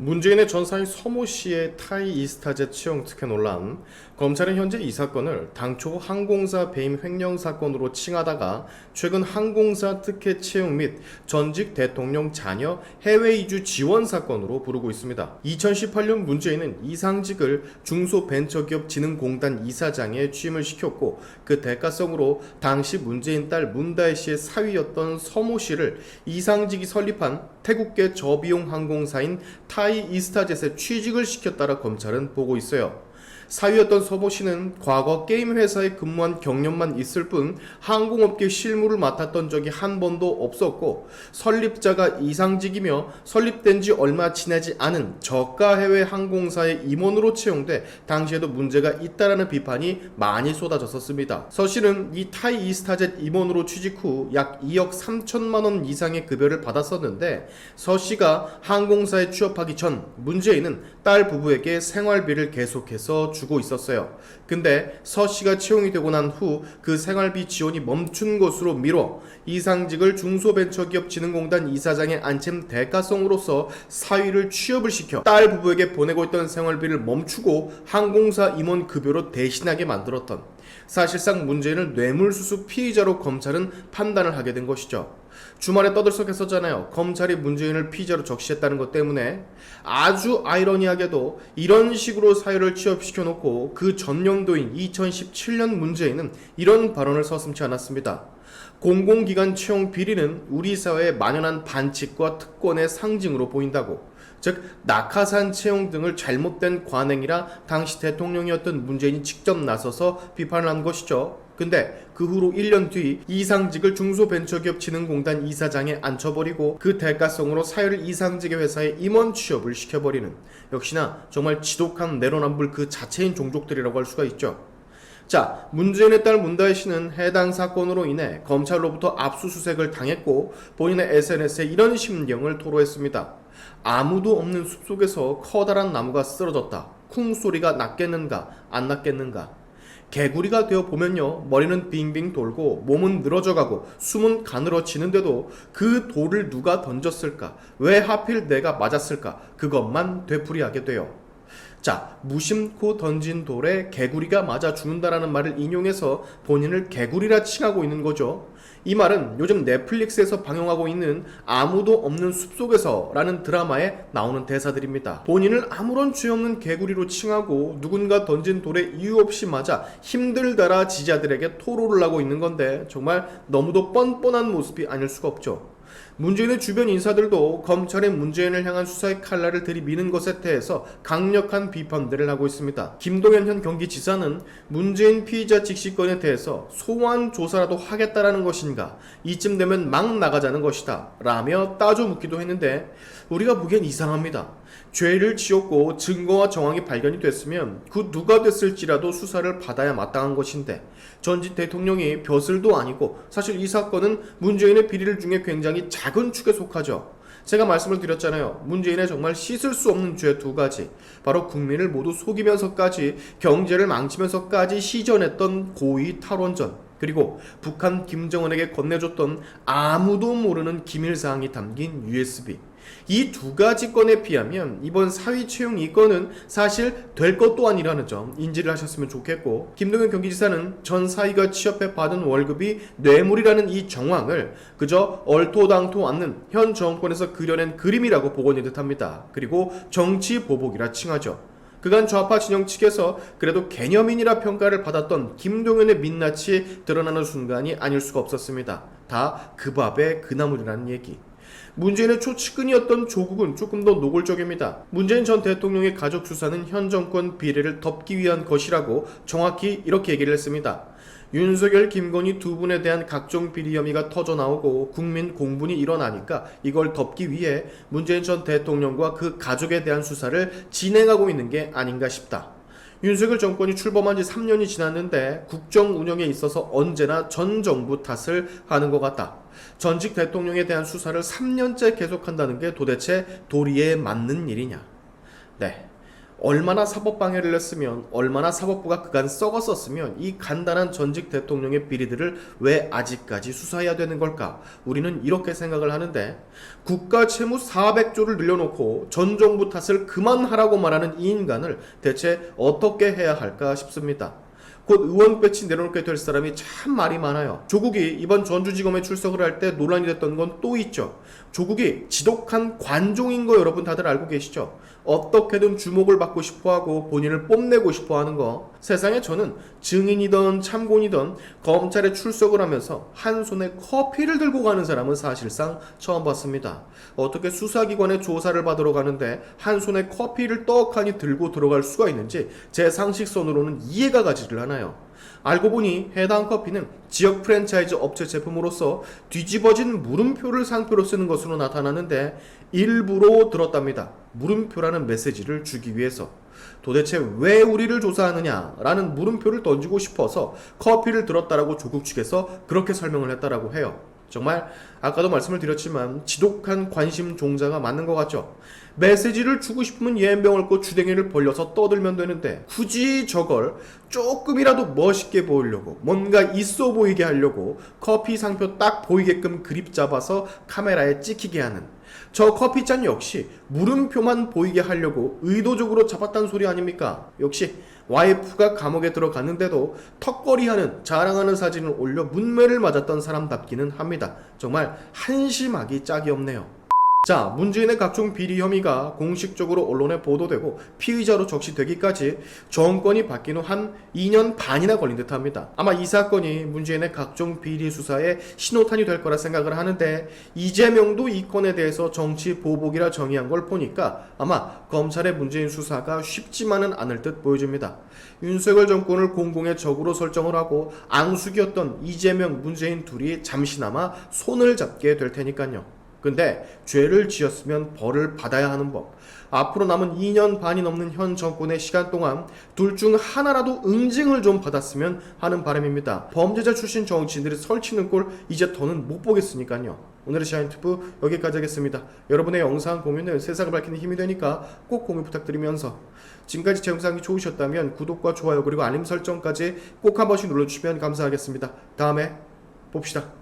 문재인의 전사인 서모 씨의 타이 이스타젯 채용 특혜 논란. 검찰은 현재 이 사건을 당초 항공사 배임 횡령 사건으로 칭하다가 최근 항공사 특혜 채용 및 전직 대통령 자녀 해외 이주 지원 사건으로 부르고 있습니다. 2018년 문재인은 이상직을 중소벤처기업진흥공단 이사장에 취임을 시켰고, 그 대가성으로 당시 문재인 딸 문다혜 씨의 사위였던 서모 씨를 이상직이 설립한 태국계 저비용 항공사인 타이 이스타젯에 취직을 시켰다라 검찰은 보고 있어요. 사위였던 서모 씨는 과거 게임 회사에 근무한 경력만 있을 뿐 항공업계 실무를 맡았던 적이 한 번도 없었고, 설립자가 이상직이며 설립된 지 얼마 지나지 않은 저가 해외 항공사의 임원으로 채용돼 당시에도 문제가 있다라는 비판이 많이 쏟아졌었습니다. 서 씨는 이 타이 이스타젯 임원으로 취직 후 약 2억 3천만 원 이상의 급여를 받았었는데, 서 씨가 항공사에 취업하기 전 문재인은 딸 부부에게 생활비를 계속해서 주고 있었어요. 근데 서 씨가 채용이 되고 난 후 그 생활비 지원이 멈춘 것으로 미뤄 이상직을 중소벤처기업진흥공단 이사장에 앉힌 대가성으로서 사위를 취업을 시켜 딸 부부에게 보내고 있던 생활비를 멈추고 항공사 임원 급여로 대신하게 만들었던, 사실상 문재인을 뇌물수수 피의자로 검찰은 판단을 하게 된 것이죠. 주말에 떠들썩했었잖아요. 검찰이 문재인을 피의자로 적시했다는 것 때문에. 아주 아이러니하게도 이런 식으로 사유를 취업시켜놓고 그 전년도인 2017년 문재인은 이런 발언을 서슴지 않았습니다. 공공기관 채용 비리는 우리 사회의 만연한 반칙과 특권의 상징으로 보인다고. 즉 낙하산 채용 등을 잘못된 관행이라 당시 대통령이었던 문재인이 직접 나서서 비판을 한 것이죠. 근데 그 후로 1년 뒤 이상직을 중소벤처기업진흥공단 이사장에 앉혀버리고 그 대가성으로 사유를 이상직의 회사에 임원 취업을 시켜버리는, 역시나 정말 지독한 내로남불 그 자체인 종족들이라고 할 수가 있죠. 자, 문재인의 딸 문다혜 씨는 해당 사건으로 인해 검찰로부터 압수수색을 당했고, 본인의 SNS에 이런 심경을 토로했습니다. 아무도 없는 숲속에서 커다란 나무가 쓰러졌다. 쿵 소리가 났겠는가 안 났겠는가. 개구리가 되어 보면요, 머리는 빙빙 돌고 몸은 늘어져가고 숨은 가늘어지는데도 그 돌을 누가 던졌을까, 왜 하필 내가 맞았을까, 그것만 되풀이하게 돼요. 자, 무심코 던진 돌에 개구리가 맞아 죽는다라는 말을 인용해서 본인을 개구리라 칭하고 있는 거죠. 이 말은 요즘 넷플릭스에서 방영하고 있는 아무도 없는 숲속에서 라는 드라마에 나오는 대사들입니다. 본인을 아무런 죄 없는 개구리로 칭하고 누군가 던진 돌에 이유 없이 맞아 힘들다라 지지자들에게 토로를 하고 있는 건데, 정말 너무도 뻔뻔한 모습이 아닐 수가 없죠. 문재인의 주변 인사들도 검찰의 문재인을 향한 수사의 칼날을 들이미는 것에 대해서 강력한 비판들을 하고 있습니다. 김동연 현 경기지사는 문재인 피의자 직시건에 대해서 소환 조사라도 하겠다라는 것인가, 이쯤 되면 막 나가자는 것이다 라며 따져 묻기도 했는데, 우리가 보기엔 이상합니다. 죄를 지었고 증거와 정황이 발견이 됐으면 그 누가 됐을지라도 수사를 받아야 마땅한 것인데, 전직 대통령이 벼슬도 아니고 사실 이 사건은 문재인의 비리를 중에 굉장히 작은 축에 속하죠. 제가 말씀을 드렸잖아요. 문재인의 정말 씻을 수 없는 죄 두 가지, 바로 국민을 모두 속이면서까지 경제를 망치면서까지 시전했던 고의 탈원전, 그리고 북한 김정은에게 건네줬던 아무도 모르는 기밀사항이 담긴 USB. 이 두 가지 건에 비하면 이번 사위 채용 이 건은 사실 될 것도 아니라는 점 인지를 하셨으면 좋겠고, 김동연 경기지사는 전 사위가 취업해 받은 월급이 뇌물이라는 이 정황을 그저 얼토당토 않는 현 정권에서 그려낸 그림이라고 보고는 듯합니다. 그리고 정치 보복이라 칭하죠. 그간 좌파 진영 측에서 그래도 개념인이라 평가를 받았던 김동연의 민낯이 드러나는 순간이 아닐 수가 없었습니다. 다 그 밥에 그 나물이라는 얘기. 문재인의 초측근이었던 조국은 조금 더 노골적입니다. 문재인 전 대통령의 가족 수사는 현 정권 비리를 덮기 위한 것이라고 정확히 이렇게 얘기를 했습니다. 윤석열, 김건희 두 분에 대한 각종 비리 혐의가 터져나오고 국민 공분이 일어나니까 이걸 덮기 위해 문재인 전 대통령과 그 가족에 대한 수사를 진행하고 있는 게 아닌가 싶다. 윤석열 정권이 출범한 지 3년이 지났는데 국정 운영에 있어서 언제나 전 정부 탓을 하는 것 같다. 전직 대통령에 대한 수사를 3년째 계속한다는 게 도대체 도리에 맞는 일이냐. 네. 얼마나 사법방해를 했으면, 얼마나 사법부가 그간 썩었었으면 이 간단한 전직 대통령의 비리들을 왜 아직까지 수사해야 되는 걸까? 우리는 이렇게 생각을 하는데, 국가 채무 400조를 늘려놓고 전 정부 탓을 그만하라고 말하는 이 인간을 대체 어떻게 해야 할까 싶습니다. 곧 의원 배치 내려놓게 될 사람이 참 말이 많아요. 조국이 이번 전주지검에 출석을 할 때 논란이 됐던 건 또 있죠. 조국이 지독한 관종인 거 여러분 다들 알고 계시죠? 어떻게든 주목을 받고 싶어하고 본인을 뽐내고 싶어하는 거. 세상에 저는 증인이든 참고인이든 검찰에 출석을 하면서 한 손에 커피를 들고 가는 사람은 사실상 처음 봤습니다. 어떻게 수사기관에 조사를 받으러 가는데 한 손에 커피를 떡하니 들고 들어갈 수가 있는지 제 상식선으로는 이해가 가지를 않아요. 알고 보니 해당 커피는 지역 프랜차이즈 업체 제품으로서 뒤집어진 물음표를 상표로 쓰는 것으로 나타나는데 일부러 들었답니다. 물음표라는 메시지를 주기 위해서. 도대체 왜 우리를 조사하느냐라는 물음표를 던지고 싶어서 커피를 들었다라고 조국 측에서 그렇게 설명을 했다라고 해요. 정말 아까도 말씀을 드렸지만 지독한 관심 종자가 맞는 것 같죠. 메시지를 주고 싶으면 예병을 꽂고 주댕이를 벌려서 떠들면 되는데 굳이 저걸 조금이라도 멋있게 보이려고, 뭔가 있어 보이게 하려고 커피 상표 딱 보이게끔 그립 잡아서 카메라에 찍히게 하는, 저 커피잔 역시 물음표만 보이게 하려고 의도적으로 잡았다는 소리 아닙니까? 역시 와이프가 감옥에 들어갔는데도 턱걸이하는, 자랑하는 사진을 올려 문매를 맞았던 사람답기는 합니다. 정말 한심하기 짝이 없네요. 자, 문재인의 각종 비리 혐의가 공식적으로 언론에 보도되고 피의자로 적시되기까지 정권이 바뀐 후 한 2년 반이나 걸린 듯 합니다. 아마 이 사건이 문재인의 각종 비리 수사에 신호탄이 될 거라 생각을 하는데, 이재명도 이 건에 대해서 정치 보복이라 정의한 걸 보니까 아마 검찰의 문재인 수사가 쉽지만은 않을 듯 보여집니다. 윤석열 정권을 공공의 적으로 설정을 하고 앙숙이었던 이재명, 문재인 둘이 잠시나마 손을 잡게 될 테니까요. 근데 죄를 지었으면 벌을 받아야 하는 법. 앞으로 남은 2년 반이 넘는 현 정권의 시간 동안 둘 중 하나라도 응징을 좀 받았으면 하는 바람입니다. 범죄자 출신 정치인들이 설치는 꼴 이제 더는 못 보겠으니까요. 오늘의 샤인투브 여기까지 하겠습니다. 여러분의 영상 공유는 세상을 밝히는 힘이 되니까 꼭 공유 부탁드리면서, 지금까지 제 영상이 좋으셨다면 구독과 좋아요 그리고 알림 설정까지 꼭 한 번씩 눌러주시면 감사하겠습니다. 다음에 봅시다.